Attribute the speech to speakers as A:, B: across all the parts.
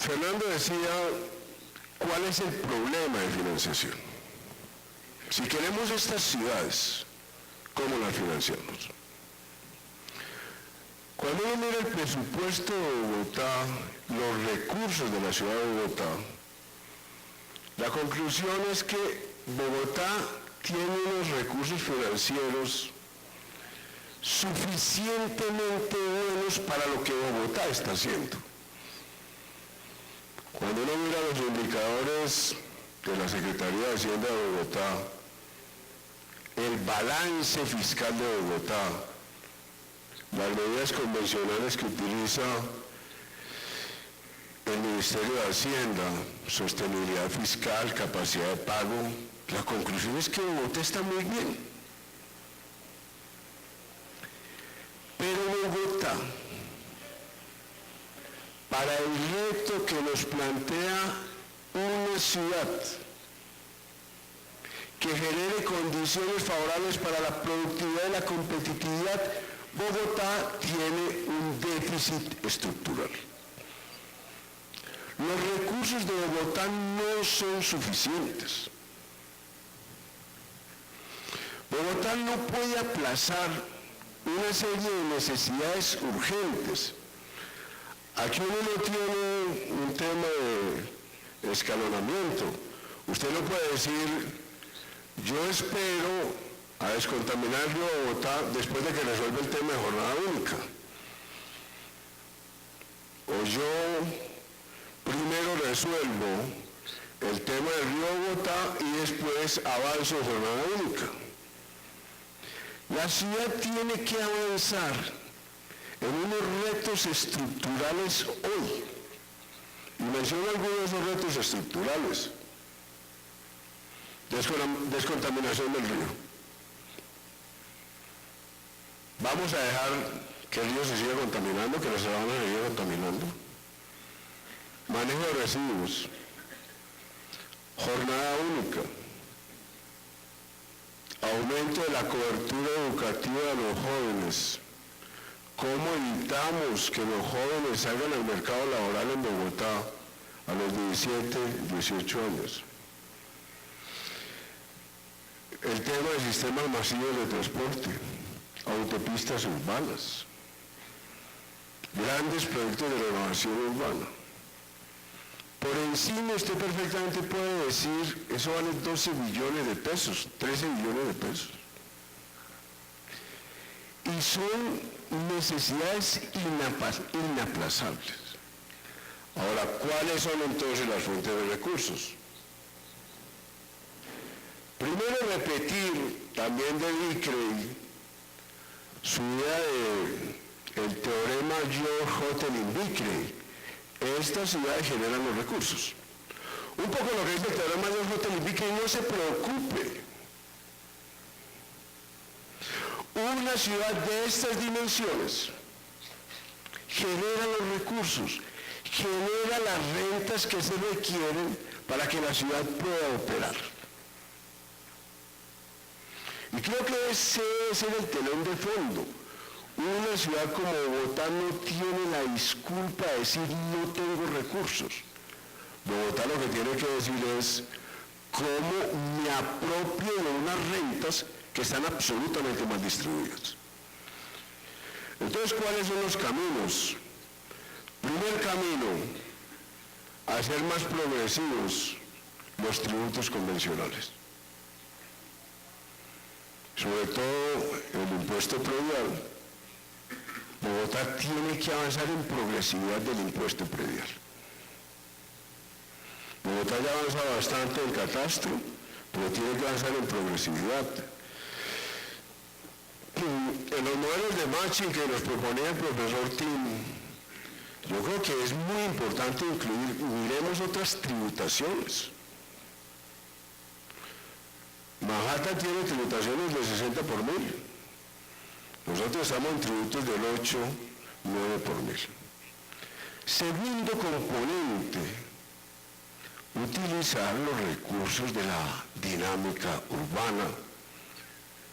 A: Fernando decía, ¿cuál es el problema de financiación? Si queremos estas ciudades, ¿cómo las financiamos? Cuando uno mira el presupuesto de Bogotá, los recursos de la ciudad de Bogotá, la conclusión es que Bogotá tiene unos recursos financieros suficientemente buenos para lo que Bogotá está haciendo. Cuando uno mira los indicadores de la Secretaría de Hacienda de Bogotá, el balance fiscal de Bogotá, las medidas convencionales que utiliza el Ministerio de Hacienda, sostenibilidad fiscal, capacidad de pago, la conclusión es que Bogotá está muy bien. Pero Bogotá, para el reto que nos plantea una ciudad que genere condiciones favorables para la productividad y la competitividad, Bogotá tiene un déficit estructural. Los recursos de Bogotá no son suficientes. Bogotá no puede aplazar una serie de necesidades urgentes. Aquí uno no tiene un tema de escalonamiento. Usted no puede decir, yo espero a descontaminar Bogotá después de que resuelva el tema de jornada única. O yo primero resuelvo el tema del río Bogotá y después avanzo en jornada única. La ciudad tiene que avanzar en unos retos estructurales hoy. Y menciono algunos de esos retos estructurales. Descontaminación del río. Vamos a dejar que el río se siga contaminando, que las sabanas se sigan contaminando. Manejo de residuos. Jornada única. Aumento de la cobertura educativa de los jóvenes. ¿Cómo evitamos que los jóvenes salgan al mercado laboral en Bogotá a los 17, 18 años? El tema de sistemas masivos de transporte, autopistas urbanas, grandes proyectos de renovación urbana. Por encima usted perfectamente puede decir, eso vale 12 billones de pesos, 13 billones de pesos. Y son necesidades inaplazables. Ahora, ¿cuáles son entonces las fuentes de recursos? Primero, repetir también de Vickrey su idea del teorema George-Hotelling-Vickrey. Estas ciudades generan los recursos. Un poco lo que dice el teorema George-Hotelling-Vickrey, no se preocupe. Una ciudad de estas dimensiones genera los recursos, genera las rentas que se requieren para que la ciudad pueda operar. Y creo que ese debe ser el telón de fondo. Una ciudad como Bogotá no tiene la disculpa de decir no tengo recursos. Bogotá lo que tiene que decir es cómo me apropio de unas rentas que están absolutamente mal distribuidas. Entonces, ¿cuáles son los caminos? Primer camino, hacer más progresivos los tributos convencionales. Sobre todo el impuesto predial. Bogotá tiene que avanzar en progresividad del impuesto predial. Bogotá ya avanza bastante en catastro, pero tiene que avanzar en progresividad. En los modelos de matching que nos proponía el profesor Tim, yo creo que es muy importante incluir, miremos otras tributaciones. Manhattan tiene tributaciones de 60 por mil. Nosotros estamos en tributos del 8, 9 por mil. Segundo componente, utilizar los recursos de la dinámica urbana.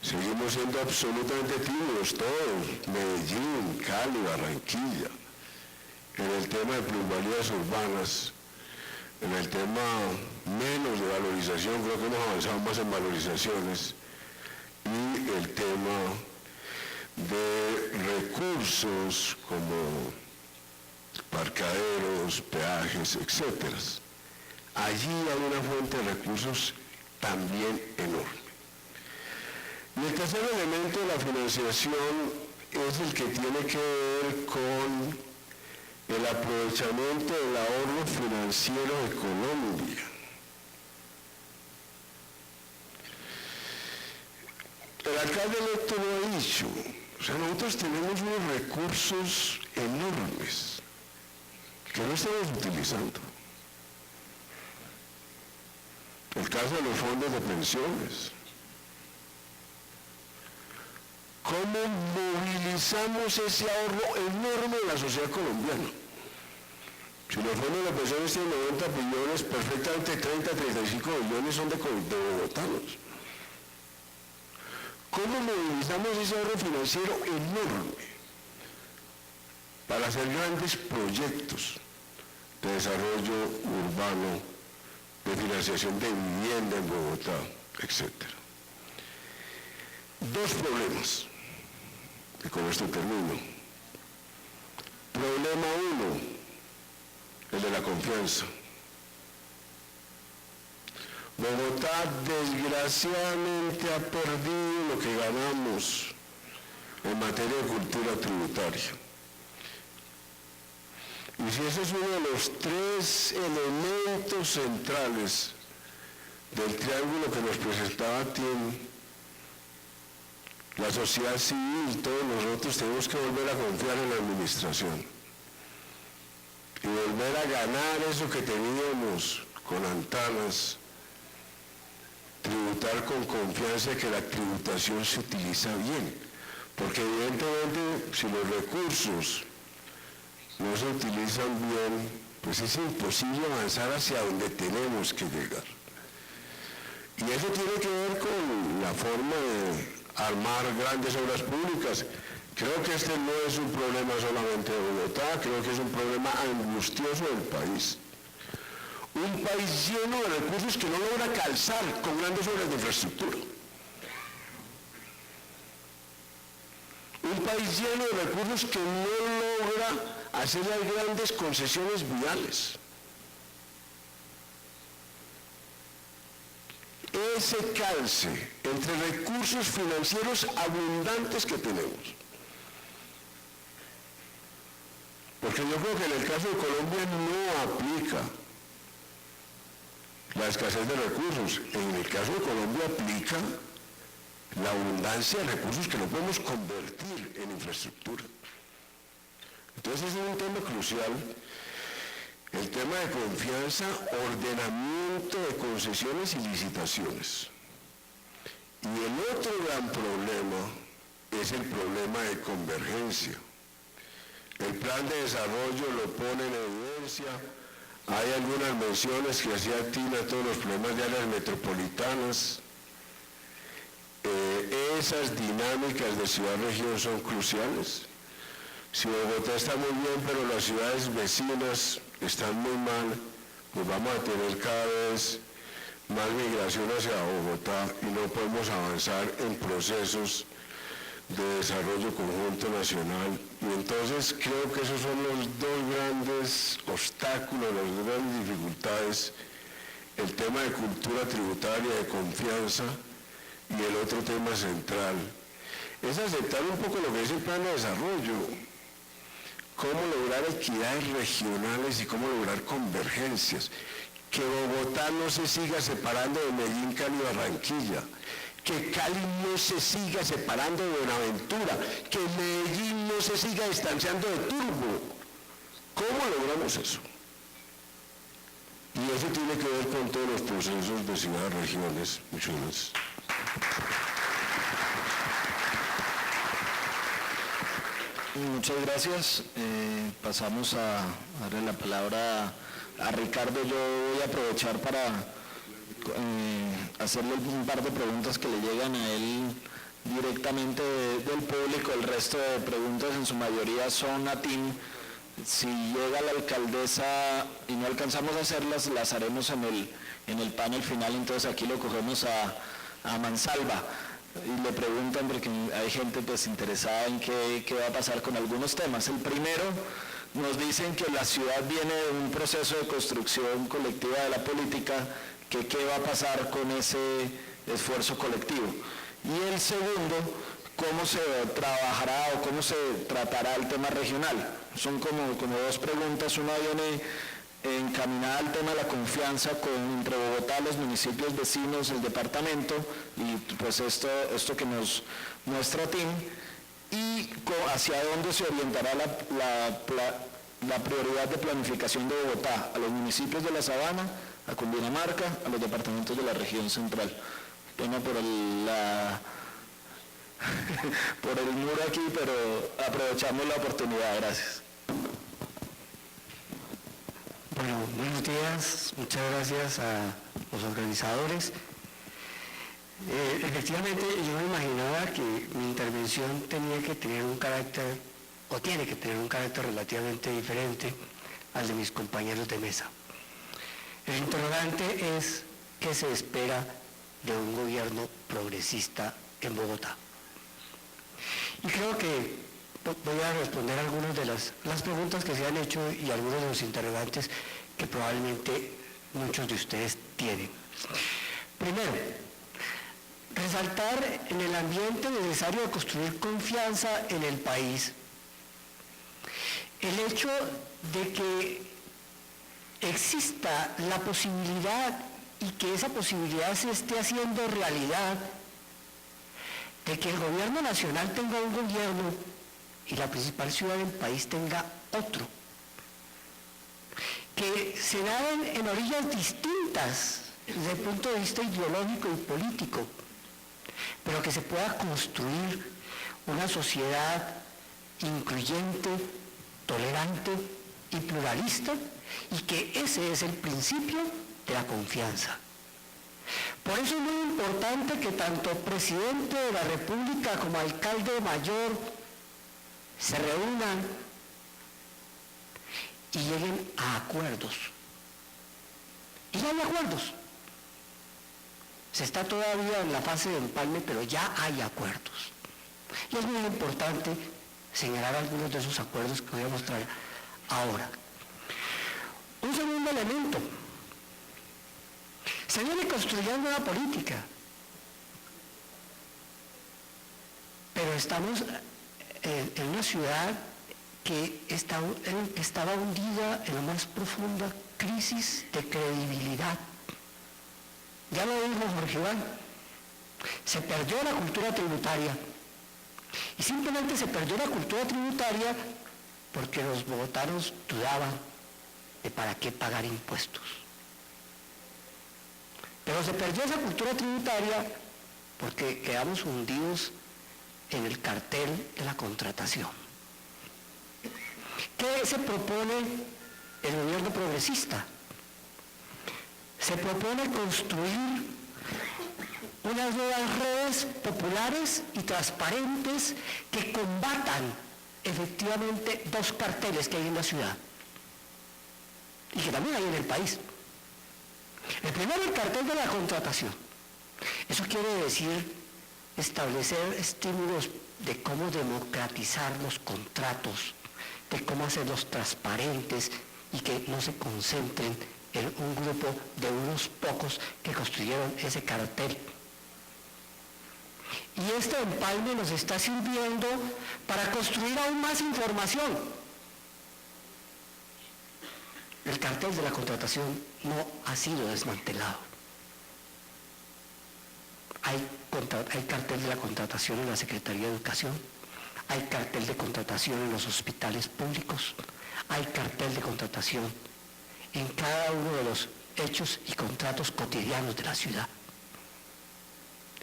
A: Seguimos siendo absolutamente tímidos todos, Medellín, Cali, Barranquilla. en el tema de plusvalías urbanas, en el tema menos de valorización, creo que hemos avanzado más en valorizaciones, y el tema de recursos como parqueaderos, peajes, etc. Allí hay una fuente de recursos también enorme. Y el tercer elemento de la financiación es el que tiene que ver con el aprovechamiento del ahorro financiero de Colombia. El alcalde electo lo ha dicho, o sea, nosotros tenemos unos recursos enormes que no estamos utilizando. El caso de los fondos de pensiones. ¿Cómo movilizamos ese ahorro enorme de la sociedad colombiana? Si los fondos de pensiones tienen 90 billones, perfectamente 30, 35 billones son de bogotanos. ¿Cómo movilizamos ese ahorro financiero enorme para hacer grandes proyectos de desarrollo urbano, de financiación de vivienda en Bogotá, etcétera? Dos problemas, y con esto termino. Problema uno, el de la confianza. Bogotá desgraciadamente ha perdido lo que ganamos en materia de cultura tributaria. Y si ese es uno de los tres elementos centrales del triángulo que nos presentaba Tim, la sociedad civil, todos nosotros tenemos que volver a confiar en la administración y volver a ganar eso que teníamos con Antanas, tributar con confianza, que la tributación se utiliza bien, porque evidentemente si los recursos no se utilizan bien, pues es imposible avanzar hacia donde tenemos que llegar. Y eso tiene que ver con la forma de armar grandes obras públicas. Creo que este no es un problema solamente de Bogotá, creo que es un problema angustioso del país. Un país lleno de recursos que no logra calzar con grandes obras de infraestructura. Un país lleno de recursos que no logra hacer las grandes concesiones viales. Ese calce entre recursos financieros abundantes que tenemos. Porque yo creo que en el caso de Colombia no aplica la escasez de recursos. En el caso de Colombia aplica la abundancia de recursos que no podemos convertir en infraestructura. Entonces ese es un tema crucial. El tema de confianza, ordenamiento de concesiones y licitaciones. Y el otro gran problema es el problema de convergencia. El plan de desarrollo lo pone en evidencia. Hay algunas menciones que hacía Tina a todos los problemas de áreas metropolitanas. Esas dinámicas de ciudad-región son cruciales. Si Bogotá está muy bien, pero las ciudades vecinas están muy mal, pues vamos a tener cada vez más migración hacia Bogotá y no podemos avanzar en procesos de desarrollo conjunto nacional. Y entonces creo que esos son los dos grandes obstáculos, las dos grandes dificultades: el tema de cultura tributaria, de confianza, y el otro tema central es aceptar un poco lo que es el plan de desarrollo, cómo lograr equidades regionales y cómo lograr convergencias, que Bogotá no se siga separando de Medellín, Cali y Barranquilla, que Cali no se siga separando de Buenaventura, que Medellín no se siga distanciando de Turbo. ¿Cómo logramos eso? Y eso tiene que ver con todos los procesos de ciudades-regiones. Muchas gracias.
B: Muchas gracias. Pasamos a darle la palabra a Ricardo. Yo voy a aprovechar para hacerle un par de preguntas que le llegan a él directamente del público. El resto de preguntas en su mayoría son a Tim. Si llega la alcaldesa y no alcanzamos a hacerlas, las haremos en el panel final, entonces aquí lo cogemos a mansalva. Y le preguntan, porque hay gente pues interesada en qué va a pasar con algunos temas. El primero, nos dicen que la ciudad viene de un proceso de construcción colectiva de la política, que qué va a pasar con ese esfuerzo colectivo. Y el segundo, cómo se trabajará o cómo se tratará el tema regional. Son como dos preguntas. Una viene encaminada al tema de la confianza entre Bogotá, los municipios vecinos, el departamento, y pues esto que nos muestra Tim, y hacia dónde se orientará la prioridad de planificación de Bogotá, a los municipios de la Sabana, a Cundinamarca, a los departamentos de la región central. Pena por por el muro aquí, pero aprovechamos la oportunidad. Gracias.
C: Bueno, buenos días, muchas gracias a los organizadores. Efectivamente, yo me imaginaba que mi intervención tenía que tener un carácter, o tiene que tener un carácter relativamente diferente al de mis compañeros de mesa. El interrogante es qué se espera de un gobierno progresista en Bogotá. Y creo que voy a responder algunas de las preguntas que se han hecho y algunos de los interrogantes que probablemente muchos de ustedes tienen. Primero, resaltar en el ambiente necesario de construir confianza en el país el hecho de que exista la posibilidad y que esa posibilidad se esté haciendo realidad de que el gobierno nacional tenga un gobierno y la principal ciudad del país tenga otro, que se naden en orillas distintas desde el punto de vista ideológico y político, pero que se pueda construir una sociedad incluyente, tolerante y pluralista, y que ese es el principio de la confianza. Por eso es muy importante que tanto presidente de la República como alcalde mayor se reúnan y lleguen a acuerdos. Y ya hay acuerdos. Se está todavía en la fase de empalme, pero ya hay acuerdos. Y es muy importante señalar algunos de esos acuerdos que voy a mostrar ahora. Un segundo elemento. Se viene construyendo una política, pero estamos en una ciudad que estaba hundida en la más profunda crisis de credibilidad. Ya lo dijo Jorge Iván, se perdió la cultura tributaria, y simplemente se perdió la cultura tributaria porque los bogotanos dudaban de para qué pagar impuestos. Pero se perdió esa cultura tributaria porque quedamos hundidos en el cartel de la contratación. ¿Qué se propone el gobierno progresista? Se propone construir unas nuevas redes populares y transparentes que combatan efectivamente dos carteles que hay en la ciudad y que también hay en el país. El primero, el cartel de la contratación. Eso quiere decir establecer estímulos de cómo democratizar los contratos, de cómo hacerlos transparentes y que no se concentren en un grupo de unos pocos que construyeron ese cartel. Y este empalme nos está sirviendo para construir aún más información. El cartel de la contratación no ha sido desmantelado. Hay cartel de la contratación en la Secretaría de Educación, hay cartel de contratación en los hospitales públicos, hay cartel de contratación en cada uno de los hechos y contratos cotidianos de la ciudad.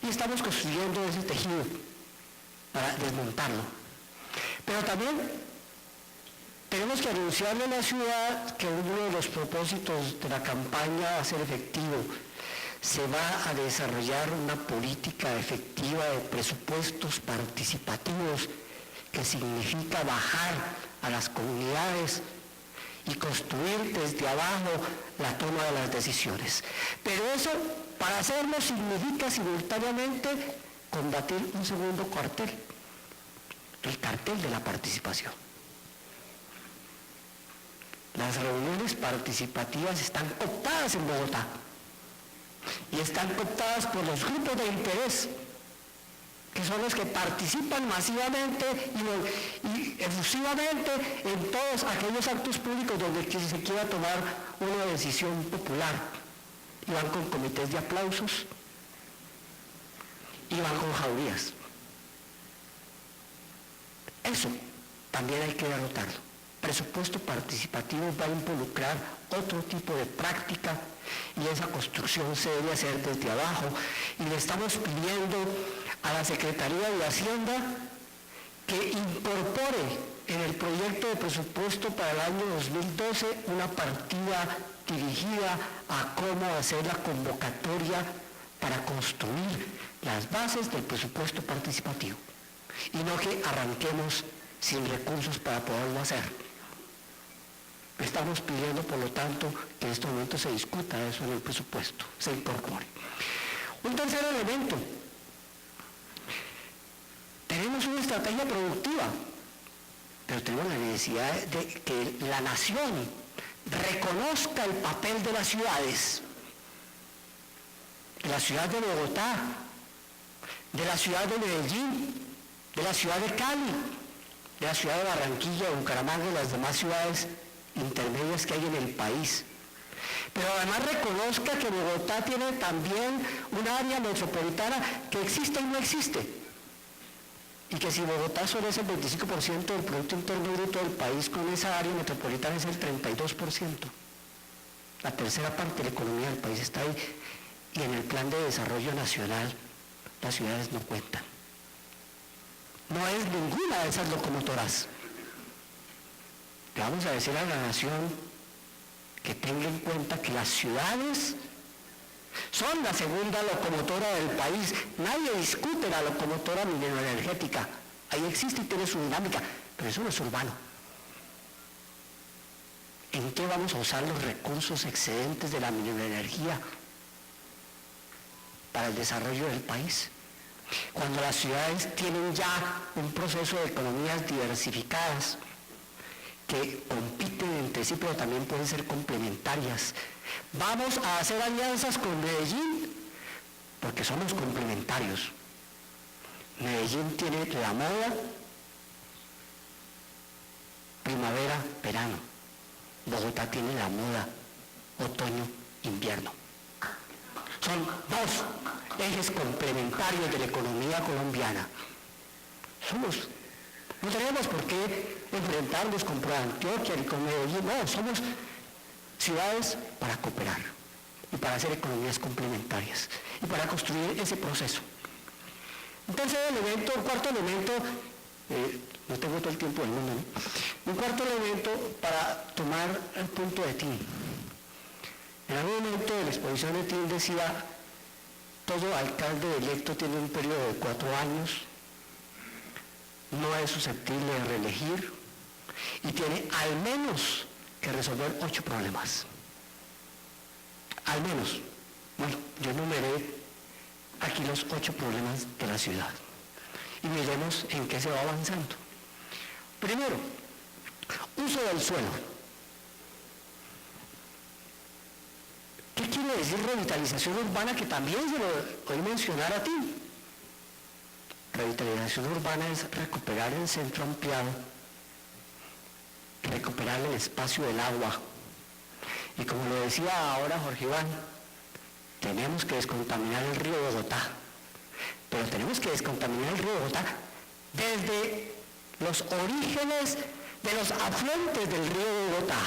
C: Y estamos construyendo ese tejido para desmontarlo. Pero también tenemos que anunciarle a la ciudad que uno de los propósitos de la campaña va a ser efectivo. Se va a desarrollar una política efectiva de presupuestos participativos que significa bajar a las comunidades y construir desde abajo la toma de las decisiones. Pero eso, para hacerlo, significa simultáneamente combatir un segundo cartel, el cartel de la participación. Las reuniones participativas están cooptadas en Bogotá y están cooptadas por los grupos de interés, que son los que participan masivamente y efusivamente en todos aquellos actos públicos donde se quiera tomar una decisión popular. Y van con comités de aplausos y van con jaurías. Eso también hay que derrotarlo. Presupuesto participativo va a involucrar otro tipo de práctica y esa construcción se debe hacer desde abajo, y le estamos pidiendo a la Secretaría de Hacienda que incorpore en el proyecto de presupuesto para el año 2012 una partida dirigida a cómo hacer la convocatoria para construir las bases del presupuesto participativo, y no que arranquemos sin recursos para poderlo hacer. Estamos pidiendo, por lo tanto, que en este momento se discuta eso en el presupuesto, se incorpore. Un tercer elemento. Tenemos una estrategia productiva, pero tenemos la necesidad de que la nación reconozca el papel de las ciudades, de la ciudad de Bogotá, de la ciudad de Medellín, de la ciudad de Cali, de la ciudad de Barranquilla, Bucaramanga y las demás ciudades intermedias que hay en el país. Pero además reconozca que Bogotá tiene también un área metropolitana que existe y no existe. Y que si Bogotá solo es el 25% del Producto Interno Bruto del país, con esa área metropolitana es el 32%. La tercera parte de la economía del país está ahí, y en el Plan de Desarrollo Nacional las ciudades no cuentan. No es ninguna de esas locomotoras. Le vamos a decir a la nación que tenga en cuenta que las ciudades son la segunda locomotora del país. Nadie discute la locomotora mineroenergética. Ahí existe y tiene su dinámica, pero eso no es urbano. ¿En qué vamos a usar los recursos excedentes de la mineroenergía para el desarrollo del país? Cuando las ciudades tienen ya un proceso de economías diversificadas que compiten entre sí, pero también pueden ser complementarias. Vamos a hacer alianzas con Medellín porque somos complementarios. Medellín tiene la moda primavera, verano. Bogotá tiene la moda otoño, invierno. Son dos ejes complementarios de la economía colombiana. No tenemos por qué enfrentarnos con Antioquia ni con Medellín, no, somos ciudades para cooperar y para hacer economías complementarias y para construir ese proceso. Un tercer elemento, un cuarto elemento, no tengo todo el tiempo del mundo, ¿no? Un cuarto elemento para tomar el punto de TIN. En algún momento de la exposición de TIN decía, todo alcalde electo tiene un periodo de 4 años, no es susceptible de reelegir y tiene al menos que resolver 8 problemas. Al menos. Bueno, yo enumeré aquí los 8 problemas de la ciudad y miremos en qué se va avanzando. Primero, uso del suelo. ¿Qué quiere decir revitalización urbana? Que también se lo oí mencionar a ti. Revitalización urbana es recuperar el centro ampliado, recuperar el espacio del agua. Y como lo decía ahora Jorge Iván, tenemos que descontaminar el río Bogotá, pero tenemos que descontaminar el río Bogotá desde los orígenes de los afluentes del río Bogotá.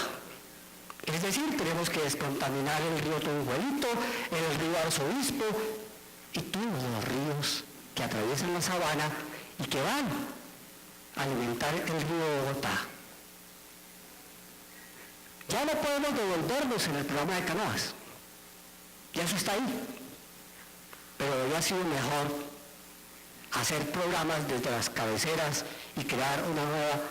C: Es decir, tenemos que descontaminar el río Tunguelito, el río Arzobispo y todos los ríos que atraviesan la sabana y que van a alimentar el río Bogotá. Ya no podemos devolvernos en el programa de canoas, ya eso está ahí, pero habría sido mejor hacer programas desde las cabeceras y crear una nueva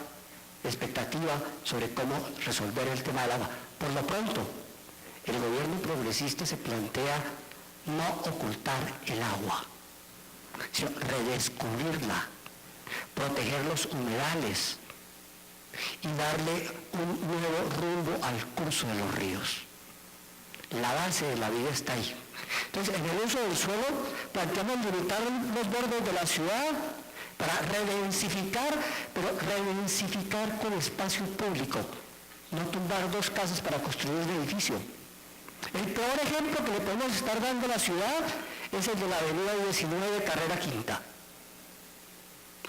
C: expectativa sobre cómo resolver el tema del agua. Por lo pronto, el gobierno progresista se plantea no ocultar el agua, sino redescubrirla, proteger los humedales y darle un nuevo rumbo al curso de los ríos. La base de la vida está ahí. Entonces, en el uso del suelo planteamos limitar los bordes de la ciudad para redensificar, pero redensificar con espacio público, no tumbar 2 casas para construir un edificio. El peor ejemplo que le podemos estar dando a la ciudad es el de la avenida 19 Carrera Quinta.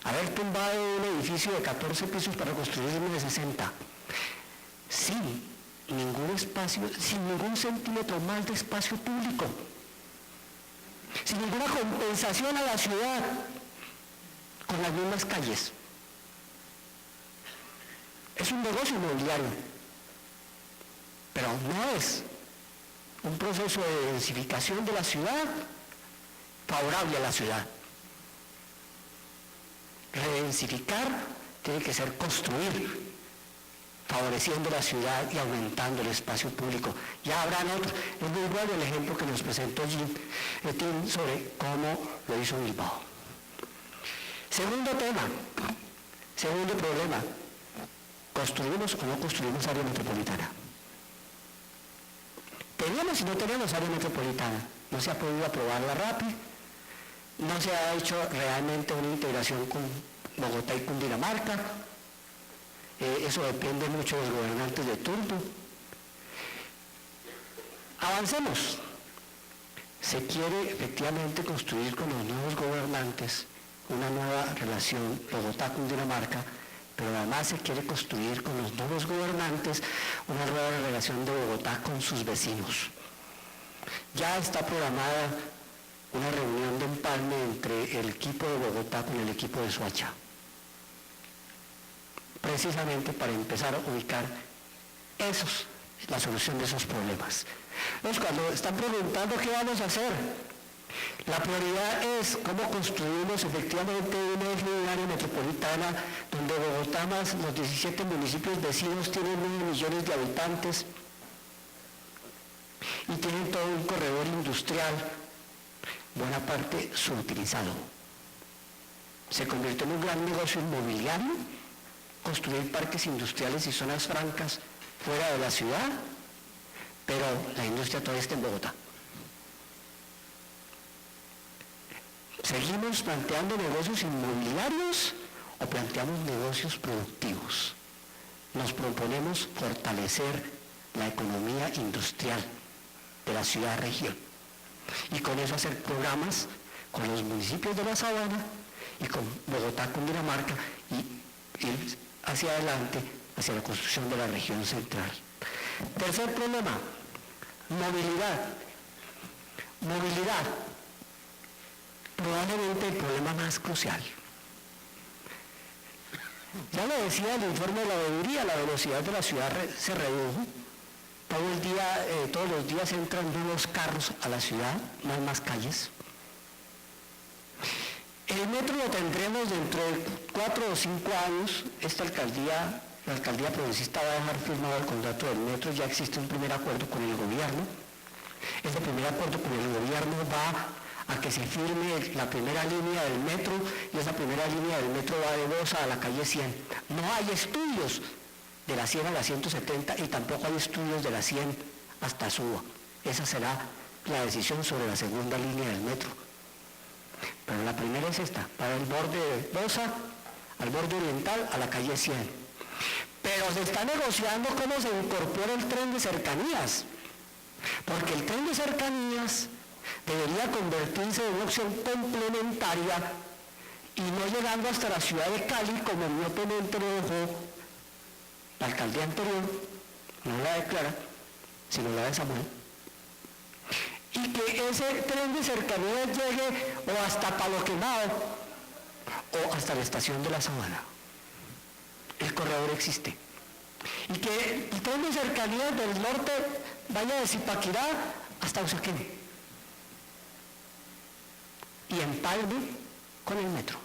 C: Haber tumbado un edificio de 14 pisos para construir uno de 60, sin ningún espacio, sin ningún centímetro más de espacio público, sin ninguna compensación a la ciudad, con las mismas calles. Es un negocio inmobiliario, pero no es un proceso de densificación de la ciudad favorable a la ciudad. Redensificar tiene que ser construir, favoreciendo la ciudad y aumentando el espacio público. Ya habrán otros. Es muy bueno el ejemplo que nos presentó Tim sobre cómo lo hizo Bilbao. Segundo tema, segundo problema, ¿construimos o no construimos área metropolitana? Teníamos y no teníamos área metropolitana, no se ha podido aprobarla rápido, no se ha hecho realmente una integración con Bogotá y Cundinamarca, eso depende mucho de los gobernantes de turno. Avancemos. Se quiere efectivamente construir con los nuevos gobernantes una nueva relación Bogotá-Cundinamarca, pero además se quiere construir con los nuevos gobernantes una nueva relación de Bogotá con sus vecinos. Ya está programada una reunión de empalme entre el equipo de Bogotá con el equipo de Soacha, precisamente para empezar a ubicar la solución de esos problemas. Entonces, cuando están preguntando qué vamos a hacer, la prioridad es cómo construimos efectivamente una área metropolitana donde Bogotá más los 17 municipios vecinos tienen 9 millones de habitantes y tienen todo un corredor industrial, buena parte subutilizado. Se convirtió en un gran negocio inmobiliario construir parques industriales y zonas francas fuera de la ciudad, pero la industria todavía está en Bogotá. ¿Seguimos planteando negocios inmobiliarios o planteamos negocios productivos? Nos proponemos fortalecer la economía industrial de la ciudad-región y con eso hacer programas con los municipios de la Sabana y con Bogotá, Cundinamarca y ir hacia adelante, hacia la construcción de la región central. Tercer problema, movilidad. Movilidad, probablemente el problema más crucial. Ya lo decía el informe de la veeduría, la velocidad de la ciudad se redujo. Todos los días entran nuevos carros a la ciudad, no hay más calles. El metro lo tendremos dentro de 4 o 5 años. La alcaldía progresista va a dejar firmado el contrato del metro, ya existe un primer acuerdo con el gobierno. Este primer acuerdo con el gobierno va a que se firme la primera línea del metro, y esa primera línea del metro va de Bosa a la calle 100. No hay estudios de la 100 a la 170 y tampoco hay estudios de la 100 hasta Suba. Esa será la decisión sobre la segunda línea del metro. Pero la primera es esta, para el borde de Bosa, al borde oriental, a la calle 100. Pero se está negociando cómo se incorpora el tren de cercanías, porque el tren de cercanías debería convertirse en una opción complementaria y no llegando hasta la ciudad de Cali, como miopemente lo dejó la alcaldía anterior, no la de Clara, sino la de Samuel. Y que ese tren de cercanías llegue o hasta Palo Quemado o hasta la estación de la Sabana. El corredor existe. Y que el tren de cercanías del norte vaya de Zipaquirá hasta Usaquén y empalme con el metro.